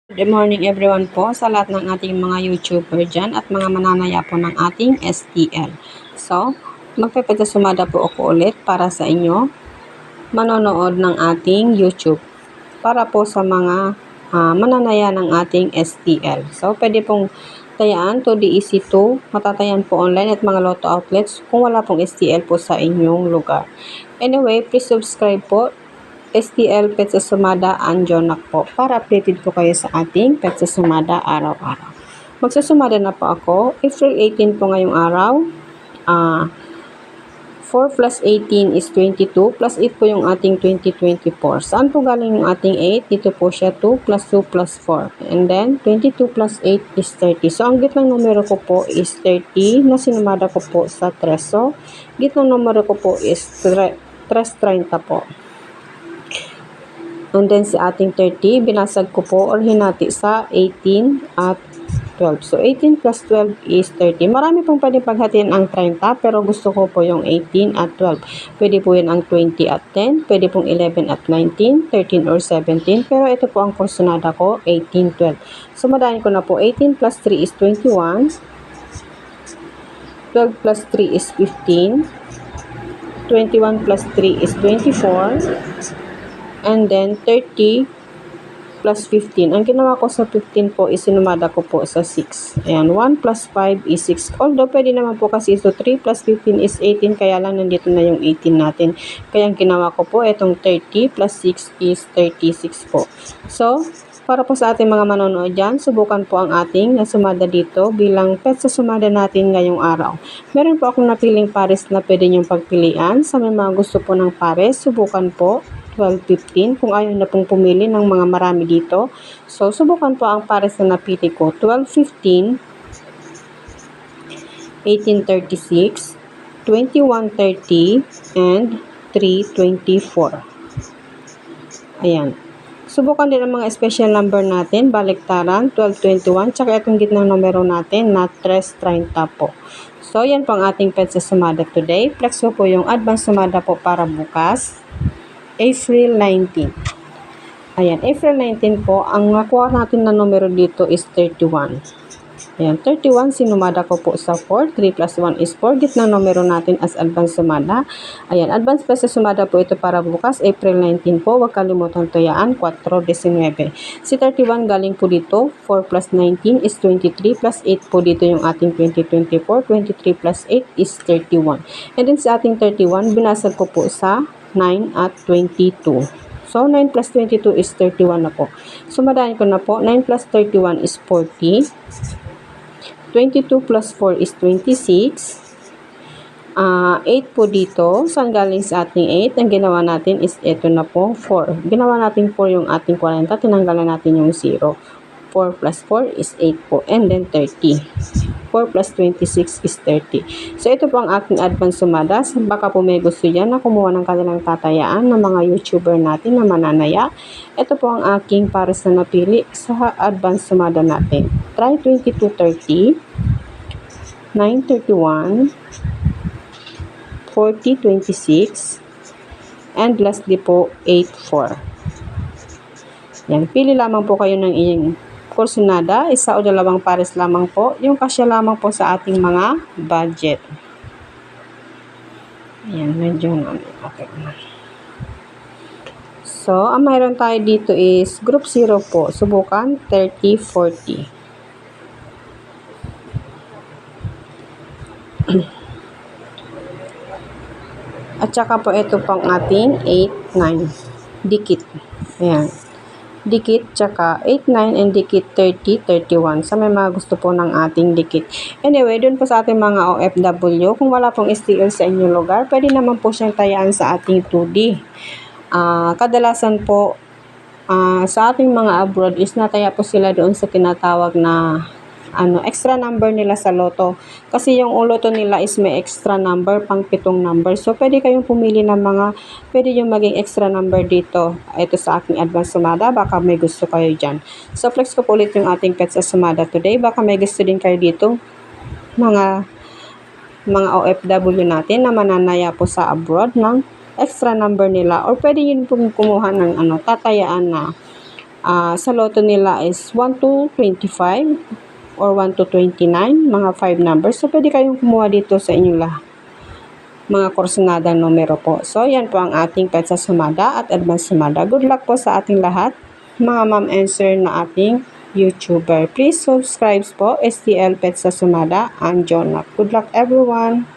Good morning everyone po sa lahat ng ating mga YouTuber dyan at mga mananaya po ng ating STL. So, magpapagkasumada po ako ulit para sa inyo manonood ng ating YouTube para po sa mga mananaya ng ating STL. So, pwede pong tayaan to DEC2, matatayan po online at mga lotto outlets kung wala pong STL po sa inyong lugar. Anyway, please subscribe po STL Petsa Sumada Anjonak po para updated po kayo sa ating Petsa Sumada araw-araw. Magsusumada na po ako. April 18 po ngayong araw. 4 plus 18 is 22 plus 8 po yung ating 2024. Saan po galing yung ating 8? Dito po siya 2 plus 2 plus 4. And then 22 plus 8 is 30. So ang gitnang numero ko po is 30 na sinumada ko po sa 3. So gitnang numero ko po is 330 po. And then si ating 30, binasag ko po or hinati sa 18 at 12. So 18 plus 12 is 30. Marami pong pwede paghatiin ang 30, pero gusto ko po yung 18 at 12. Pwede po yun ang 20 at 10, pwede pong 11 at 19, 13 or 17. Pero ito po ang kursunada ko, 18, 12. So madaan ko na po, 18 plus 3 is 21. 12 plus 3 is 15. 21 plus 3 is 24. And then, 30 plus 15. Ang ginawa ko sa 15 po, isinumada ko po sa 6. Ayan, 1 plus 5 is 6. Although, pwede naman po kasi ito 3 plus 15 is 18. Kaya lang, nandito na yung 18 natin. Kaya ang ginawa ko po, itong 30 plus 6 is 36 po. So, para po sa ating mga manonood dyan, subukan po ang ating nasumada dito bilang petsa sumada natin ngayong araw. Meron po akong napiling pares na pwede niyong pagpilian. Sa may mga gusto po ng pares, subukan po 12-15 kung ayaw na pong pumili ng mga marami dito. So, subukan po ang pares na napili ko. 12-15, 18-36, 21-30, and 3-24. Ayan. Subukan din ang mga special number natin, baliktaran, 12-21, tsaka itong gitnang numero natin na 3-30 po. So, yan po ang ating petsa sumada today. Flex po yung advance sumada po para bukas. April 19. Ayan, April 19 po, ang nakuha natin na numero dito is 31. Ayan, 31, sinumada ko po sa 4. 3 plus 1 is 4. Gitnang numero natin as advance sumada. Ayan, advance pesa sumada po ito para bukas, April 19 po. Huwag kalimutan tuyaan, 4-19. Si 31 galing po dito, 4 plus 19 is 23 plus 8 po dito yung ating 2024. 23 plus 8 is 31. And then sa ating 31, binasag ko po sa 9 at 22. So, 9 plus 22 is 31 na po. Sumadaan ko na po. 9 plus 31 is 40. 22 plus 4 is 26. 8 po dito. Saan galing sa ating 8? Ang ginawa natin is ito na po, 4. Ginawa natin 4 yung ating 40. Tinanggalan natin yung 0. 4 plus 4 is 8 po. And then 30. 4 plus 26 is 30. So, ito po ang aking advance sumada. Baka po may gusto yan na kumuha ng kanilang tatayaan ng mga YouTuber natin na mananaya. Ito po ang aking pares na napili sa advance sumada natin. Try 22-30, 9-31, 40-26, and lastly po 8-4. Yan, pili lamang po kayo ng inyong kursunada, isa o dalawang pares lamang po, yung kasya lamang po sa ating mga budget. Ayan, medyo okay na. So, ang mayroon tayo dito is group 0 po, subukan 30-40. At saka po ito pang ating 8-9, dikit. Ayan. Dikit, tsaka 8, 9, and dikit 30, 31. Sa may mga gusto po ng ating dikit. Anyway, dun po sa ating mga OFW, kung wala pong STL sa inyong lugar, pwede naman po siyang tayaan sa ating 2D. Kadalasan po, sa ating mga abroad is nataya po sila doon sa tinatawag na extra number nila sa loto. Kasi yung loto nila is may extra number, pang 7 number. So, pwede kayong pumili ng pwede yung maging extra number dito. Ito sa aking advance sumada, baka may gusto kayo dyan. So, flex ko po ulit yung ating petsa sumada today. Baka may gusto din kayo dito, mga OFW natin na mananaya po sa abroad ng extra number nila. Or pwede yun pong kumuha ng tatayaan na Sa loto nila is 1 to 25 or 1 to 29, mga 5 numbers. So, pwede kayong kumuha dito sa inyong lahat. Mga kursunadang numero po. So, yan po ang ating Petsa Sumada at Advance Sumada. Good luck po sa ating lahat, mga ma'am and sir na ating YouTuber. Please subscribe po, STL Petsa Sumada and Jonah. Good luck everyone!